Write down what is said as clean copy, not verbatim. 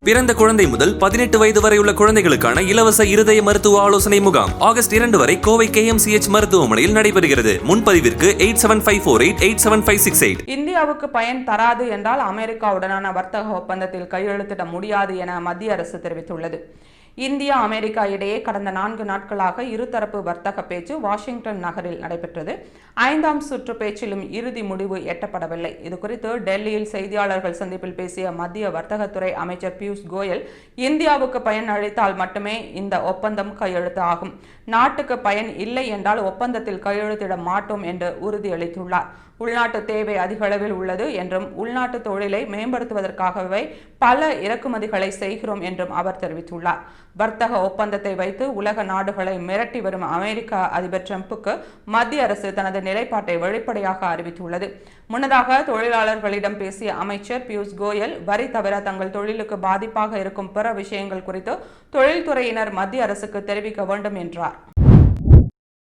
பிறந்த குழந்தை முதல் 18 வயது வரை உள்ள குழந்தைகளுக்கான இலவச இருதய மருத்துவ ஆலோசனை முகாம் ஆகஸ்ட் 2 வரை கோவை KMCH மருத்துவமனையில் நடைபெறுகிறது. முன்பதிவிற்கு 8754887568. இந்தியாவுக்கு பயன் தராது என்றால் அமெரிக்காவுடனான வர்த்தக ஒப்பந்தத்தில் கையெழுத்திட முடியாது என மத்திய அரசு தெரிவித்துள்ளது. இந்தியா அமெரிக்கா இடையே கடந்த 4 நாட்களாக இருதரப்பு வர்த்தக பேச்சு வாஷிங்டன் நகரில் நடைபெற்றது. 5ஆம் சுற்று பேச்சிலும் இறுதி முடிவு எட்டப்படவில்லை. இதுகுறித்து டெல்லியில் செய்தியாளர்கள் சந்திப்பில் பேசிய மத்திய வர்த்தகத்துறை அமைச்சர் பியூஷ் கோயல், இந்தியாவுக்கு பயன் அளித்தால் மட்டுமே இந்த ஒப்பந்தம் கையெழுத்து ஆகும். நாட்டுக்கு பயன் இல்லை என்றால் ஒப்பந்தத்தில் கையெழுத்திட மாட்டோம் என்று உறுதியளித்துள்ளார். உள்நாட்டு தேவை அதிக அளவில் உள்ளது என்றும் உள்நாட்டு தொழிலை மேம்படுத்துவதற்காகவே பல இறக்குமதிகளை செய்கிறோம் என்றும் அவர் தெரிவித்துள்ளார். வர்த்தக ஒப்பந்தத்தை வைத்து உலக நாடுகளை மிரட்டி வரும் அமெரிக்க அதிபர் டிரம்புக்கு மத்திய அரசு தனது நிலைப்பாட்டை வெளிப்படையாக அறிவித்துள்ளது. முன்னதாக தொழிலாளர்களிடம் பேசிய அமைச்சர் பியூஷ் கோயல், வரி தவிர தங்கள் தொழிலுக்கு பாதிப்பாக இருக்கும் பிற விஷயங்கள் குறித்து தொழில்துறையினர் மத்திய அரசுக்கு தெரிவிக்க வேண்டும் என்றார்.